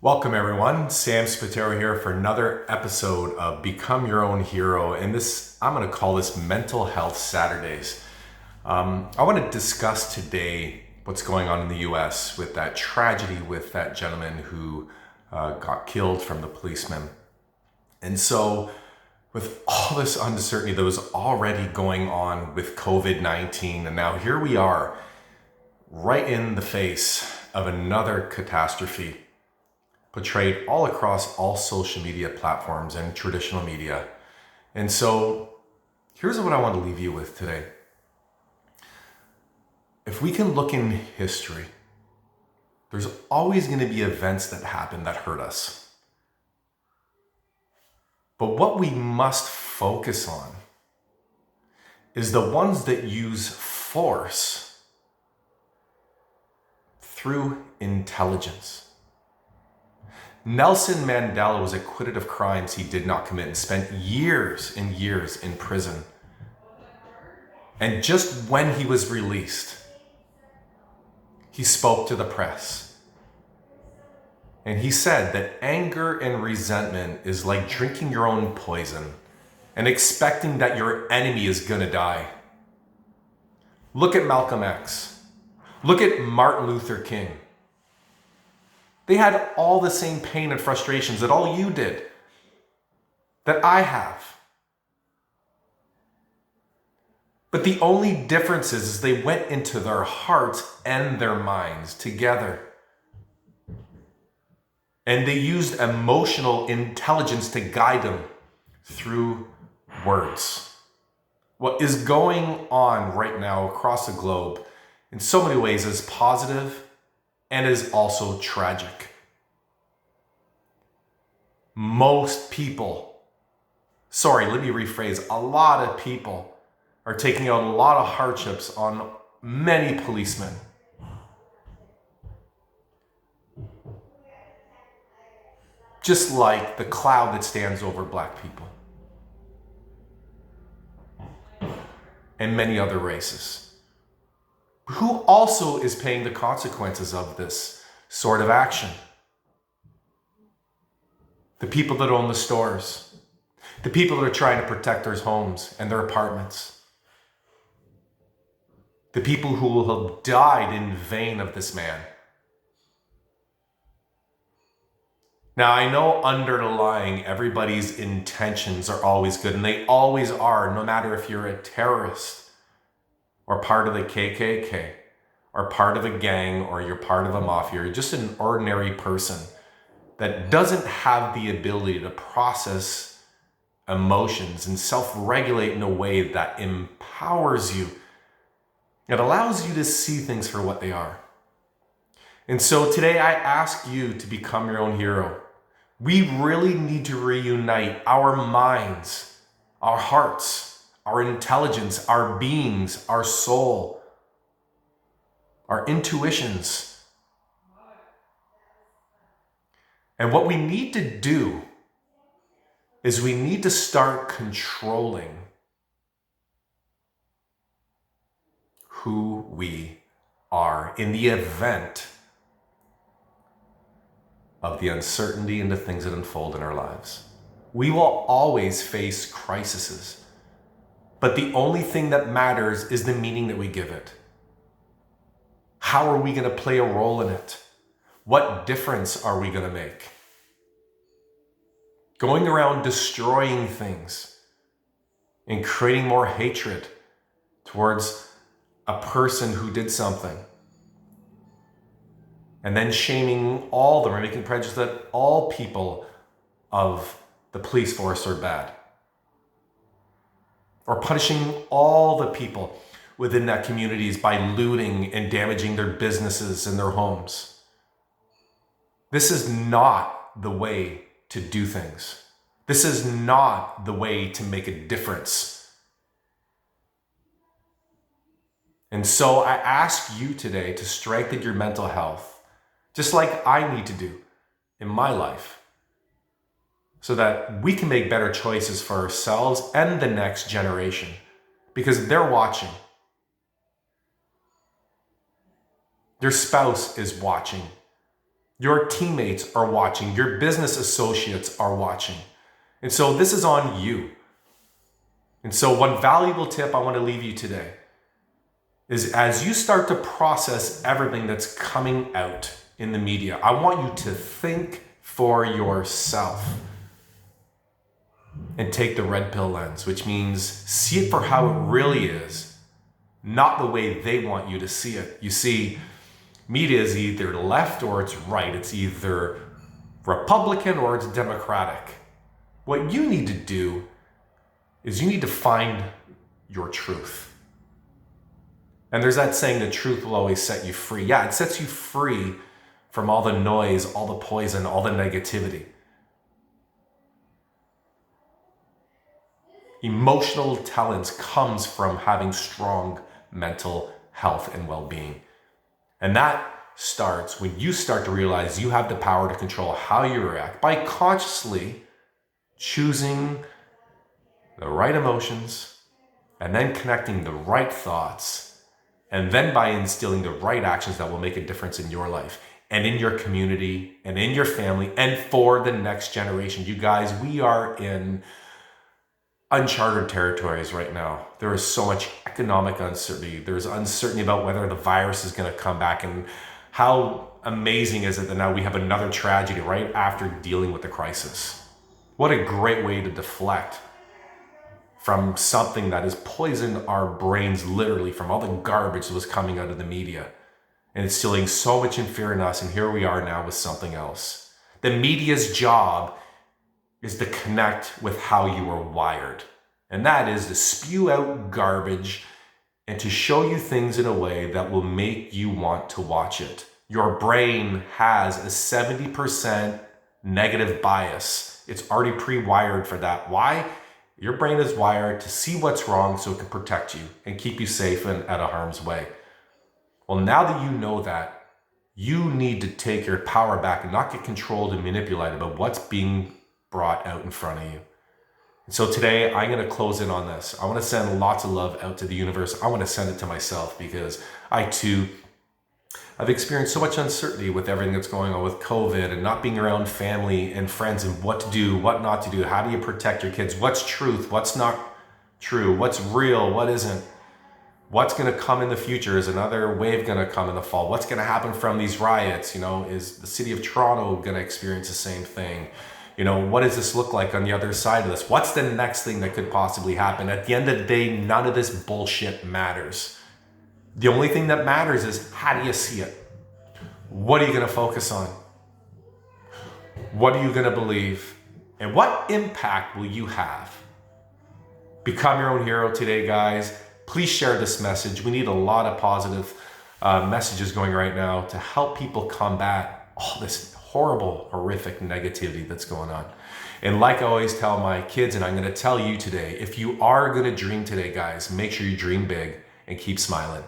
Welcome everyone, Sam Spataro here for another episode of Become Your Own Hero. And I'm going to call this Mental Health Saturdays. I want to discuss today what's going on in the US with that tragedy with that gentleman who got killed from the policeman. And so with all this uncertainty that was already going on with COVID-19, and now here we are right in the face of another catastrophe, portrayed all across all social media platforms and traditional media. And so here's what I want to leave you with today. If we can look in history, there's always going to be events that happen that hurt us. But what we must focus on is the ones that use force through intelligence. Nelson Mandela was acquitted of crimes he did not commit and spent years and years in prison. And just when he was released, he spoke to the press. And he said that anger and resentment is like drinking your own poison and expecting that your enemy is going to die. Look at Malcolm X. Look at Martin Luther King. They had all the same pain and frustrations that all you did, that I have. But the only difference is they went into their hearts and their minds together. And they used emotional intelligence to guide them through words. What is going on right now across the globe in so many ways is positive and is also tragic. Most people, let me rephrase, a lot of people are taking out a lot of hardships on many policemen. Just like the cloud that stands over Black people and many other races. Who also is paying the consequences of this sort of action? The people that own the stores, the people that are trying to protect their homes and their apartments, the people who will have died in vain of this man. Now, I know underlying everybody's intentions are always good, and they always are, no matter if you're a terrorist or part of the KKK, or part of a gang, or you're part of a mafia, you're just an ordinary person that doesn't have the ability to process emotions and self-regulate in a way that empowers you. It allows you to see things for what they are. And so today I ask you to become your own hero. We really need to reunite our minds, our hearts, our intelligence, our beings, our soul, our intuitions. And what we need to do is we need to start controlling who we are in the event of the uncertainty and the things that unfold in our lives. We will always face crises. But the only thing that matters is the meaning that we give it. How are we going to play a role in it? What difference are we going to make? Going around destroying things and creating more hatred towards a person who did something, and then shaming all of them or making prejudice that all people of the police force are bad, or punishing all the people within that communities by looting and damaging their businesses and their homes. This is not the way to do things. This is not the way to make a difference. And so I ask you today to strengthen your mental health, just like I need to do in my life, so that we can make better choices for ourselves and the next generation, because they're watching. Your spouse is watching. Your teammates are watching. Your business associates are watching. And so this is on you. And so one valuable tip I want to leave you today is as you start to process everything that's coming out in the media, I want you to think for yourself and take the red pill lens, which means see it for how it really is, not the way they want you to see it. You see, media is either left or it's right. It's either Republican or it's Democratic. What you need to do is you need to find your truth. And there's that saying, the truth will always set you free. Yeah, it sets you free from all the noise, all the poison, all the negativity. Emotional intelligence comes from having strong mental health and well-being. And that starts when you start to realize you have the power to control how you react by consciously choosing the right emotions and then connecting the right thoughts, and then by instilling the right actions that will make a difference in your life and in your community and in your family and for the next generation. You guys, we are in uncharted territories right now. There is so much economic uncertainty. There's uncertainty about whether the virus is going to come back, and how amazing is it that now we have another tragedy right after dealing with the crisis. What a great way to deflect from something that has poisoned our brains literally from all the garbage that was coming out of the media and instilling so much in fear in us. And here we are now with something else. The media's job is to connect with how you are wired. And that is to spew out garbage and to show you things in a way that will make you want to watch it. Your brain has a 70% negative bias. It's already pre-wired for that. Why? Your brain is wired to see what's wrong so it can protect you and keep you safe and out of harm's way. Well, now that you know that, you need to take your power back and not get controlled and manipulated by what's being brought out in front of you. And so today, I'm going to close in on this. I want to send lots of love out to the universe. I want to send it to myself because I too I've experienced so much uncertainty with everything that's going on with COVID and not being around family and friends and what to do, what not to do. How do you protect your kids? What's truth? What's not true? What's real? What isn't? What's going to come in the future? Is another wave going to come in the fall? What's going to happen from these riots? Is the city of Toronto going to experience the same thing? What does this look like on the other side of this? What's the next thing that could possibly happen? At the end of the day, none of this bullshit matters. The only thing that matters is, how do you see it? What are you going to focus on? What are you going to believe? And what impact will you have? Become your own hero today, guys. Please share this message. We need a lot of positive messages going right now to help people combat all this horrible, horrific negativity that's going on. And like I always tell my kids, and I'm going to tell you today, if you are going to dream today, guys, make sure you dream big and keep smiling.